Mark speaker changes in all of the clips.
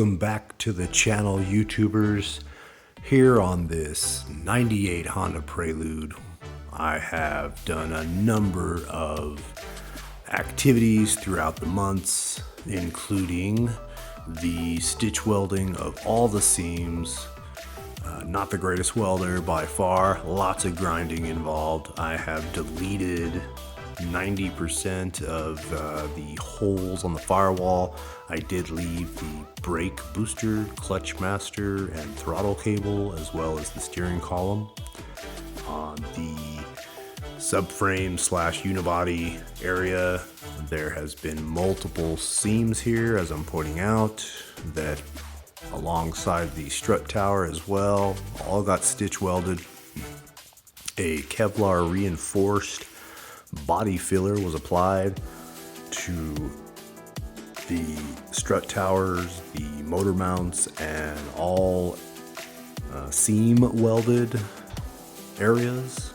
Speaker 1: Welcome back to the channel, YouTubers. Here on this 98 Honda Prelude, I have done a number of activities throughout the months, including the stitch welding of all the seams. Not the greatest welder by far, lots of grinding involved. I have deleted 90% of the holes on the firewall. I did leave the brake booster, clutch master, and throttle cable, as well as the steering column. On the subframe / unibody area, there has been multiple seams here, as I'm pointing out, that alongside the strut tower as well, all got stitch welded. A Kevlar reinforced body filler was applied to the strut towers, the motor mounts, and all seam welded areas,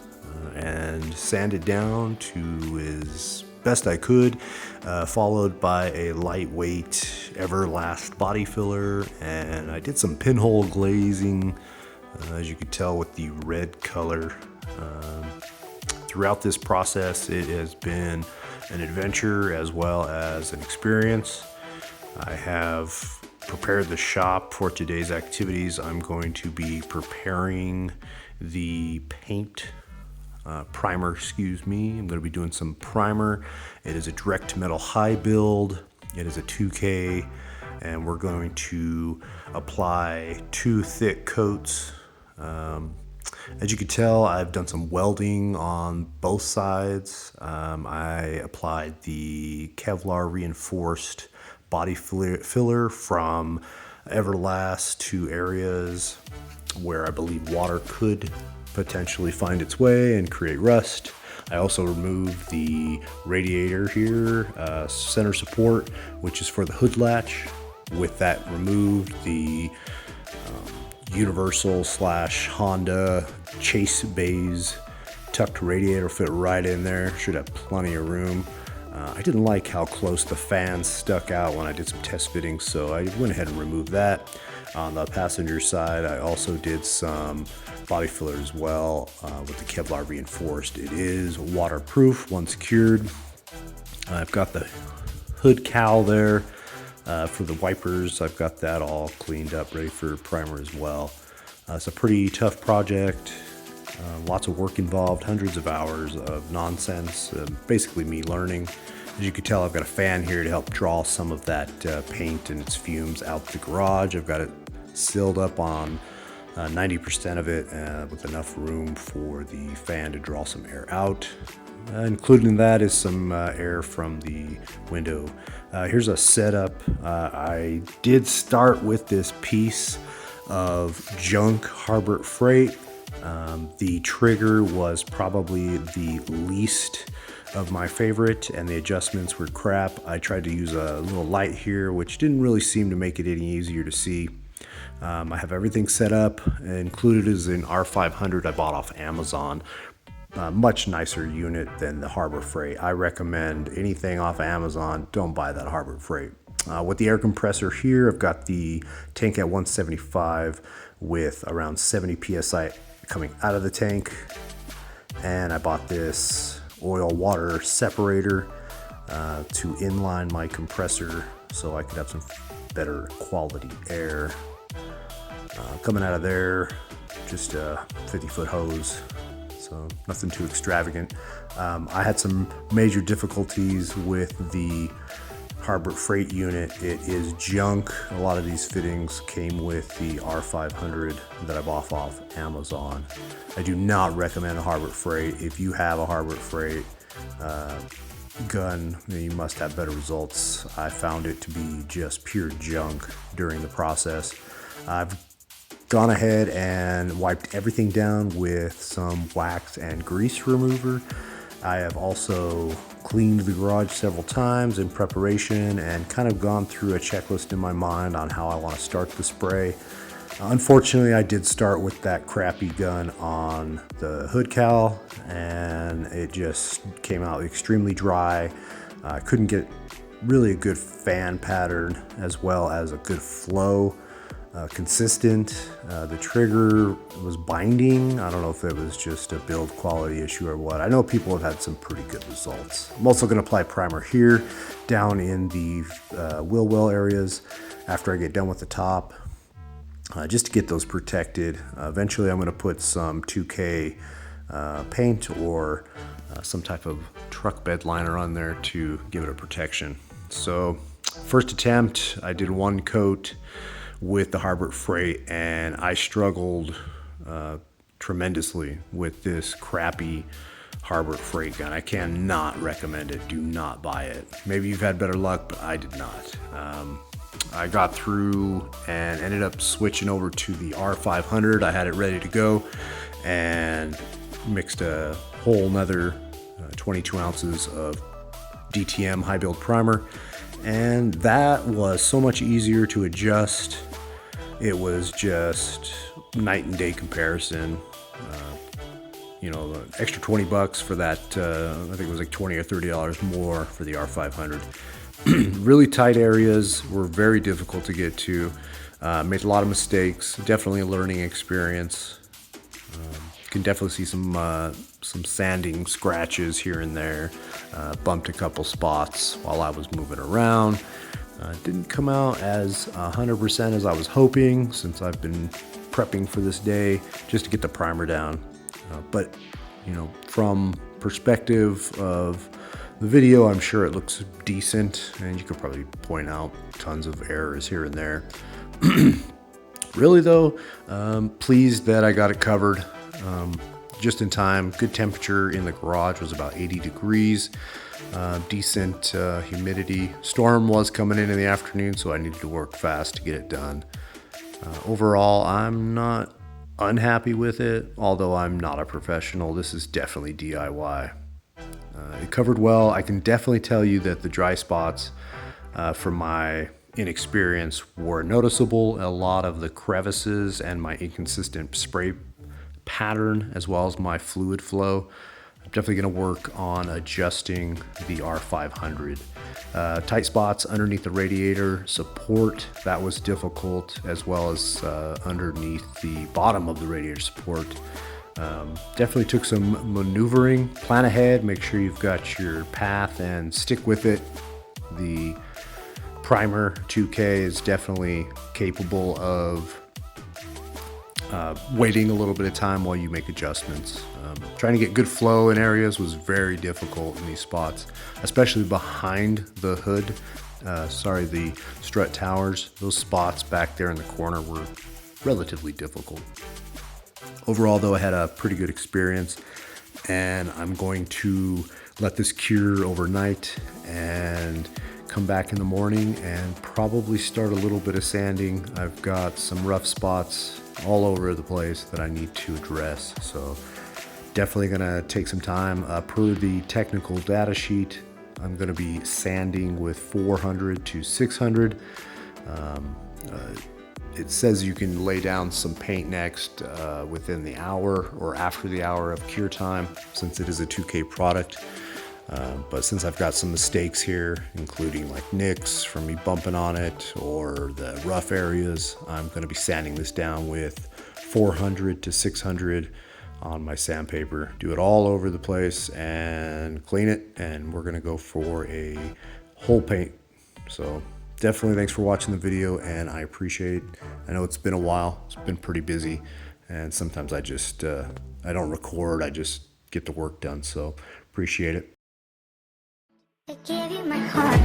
Speaker 1: and sanded down to as best I could, followed by a lightweight Everlast body filler, and I did some pinhole glazing, as you could tell with the red color. Throughout this process, it has been an adventure as well as an experience. I have prepared the shop for today's activities. I'm going to be preparing the paint primer, I'm going to be doing some primer. It is a direct metal high build. It is a 2K, and we're going to apply 2 thick coats. As you can tell, I've done some welding on both sides. I applied the Kevlar reinforced body filler from Everlast to areas where I believe water could potentially find its way and create rust. I also removed the radiator here, center support, which is for the hood latch. With that removed, the Universal / Honda Chase bays tucked radiator fit right in there. Should have plenty of room. I didn't like how close the fans stuck out when I did some test fittings, so I went ahead and removed that. On the passenger side, I also did some body filler as well with the Kevlar reinforced. It is waterproof once cured. I've got the hood cowl there. For the wipers, I've got that all cleaned up, ready for primer as well. It's a pretty tough project, lots of work involved, hundreds of hours of nonsense, basically me learning. As you can tell, I've got a fan here to help draw some of that paint and its fumes out the garage. I've got it sealed up on 90% of it with enough room for the fan to draw some air out. Included in that is some air from the window. Here's a setup. I did start with this piece of junk Harbor Freight. The trigger was probably the least of my favorite, and the adjustments were crap. I tried to use a little light here, which didn't really seem to make it any easier to see. I have everything set up. Included is an R500 I bought off Amazon. Much nicer unit than the Harbor Freight. I recommend anything off Amazon, don't buy that Harbor Freight. With the air compressor here, I've got the tank at 175 with around 70 psi coming out of the tank, and I bought this oil water separator to inline my compressor so I could have some better quality air. Coming out of there, just a 50-foot hose. So nothing too extravagant. I had some major difficulties with the Harbor Freight unit. It is junk. A lot of these fittings came with the R500 that I bought off Amazon. I do not recommend a Harbor Freight. If you have a Harbor Freight gun, then you must have better results. I found it to be just pure junk during the process. I've gone ahead and wiped everything down with some wax and grease remover. I have also cleaned the garage several times in preparation and kind of gone through a checklist in my mind on how I want to start the spray. Unfortunately, I did start with that crappy gun on the hood cowl, and it just came out extremely dry. I couldn't get really a good fan pattern as well as a good flow. Consistent. The trigger was binding. I don't know if it was just a build quality issue or what. I know people have had some pretty good results. I'm also going to apply primer here down in the wheel well areas after I get done with the top, just to get those protected. Eventually I'm going to put some 2K paint or some type of truck bed liner on there to give it a protection. So first attempt, I did one coat with the Harbor Freight, and I struggled tremendously with this crappy Harbor Freight gun. I cannot recommend it. Do not buy it. Maybe you've had better luck, but I did not. I got through and ended up switching over to the R500. I had it ready to go and mixed a whole nother 22 ounces of DTM high build primer, and that was so much easier to adjust. It was just night and day comparison. You know, the extra 20 bucks for that, I think it was like $20 or $30 more for the R500. Really tight areas were very difficult to get to. Made a lot of mistakes, definitely a learning experience. You can definitely see some sanding scratches here and there. Bumped a couple spots while I was moving around. Didn't come out as 100% as I was hoping, since I've been prepping for this day just to get the primer down. But you know, from perspective of the video, I'm sure it looks decent, and you could probably point out tons of errors here and there. Really though, pleased that I got it covered just in time. Good temperature in the garage, was about 80 degrees. Decent humidity. Storm was coming in the afternoon, so I needed to work fast to get it done. Overall, I'm not unhappy with it, although I'm not a professional. This is definitely DIY. It covered well. I can definitely tell you that the dry spots, from my inexperience, were noticeable. A lot of the crevices and my inconsistent spray pattern, as well as my fluid flow. I'm definitely going to work on adjusting the R500. Tight spots underneath the radiator support, that was difficult, as well as underneath the bottom of the radiator support. Definitely took some maneuvering. Plan ahead, make sure you've got your path and stick with it. The primer 2K is definitely capable of waiting a little bit of time while you make adjustments. Trying to get good flow in areas was very difficult in these spots, especially behind the hood. The strut towers. Those spots back there in the corner were relatively difficult. Overall though, I had a pretty good experience, and I'm going to let this cure overnight and come back in the morning and probably start a little bit of sanding. I've got some rough spots all over the place that I need to address, so definitely gonna take some time. Per the technical data sheet, I'm gonna be sanding with 400 to 600. It says you can lay down some paint next within the hour or after the hour of cure time, since it is a 2K product. But since I've got some mistakes here, including like nicks from me bumping on it or the rough areas, I'm going to be sanding this down with 400 to 600 on my sandpaper. Do it all over the place and clean it, and we're going to go for a whole paint. So definitely thanks for watching the video, and I appreciate it. I know it's been a while. It's been pretty busy, and sometimes I just I don't record, I just get the work done. So appreciate it.
Speaker 2: I gave you my heart.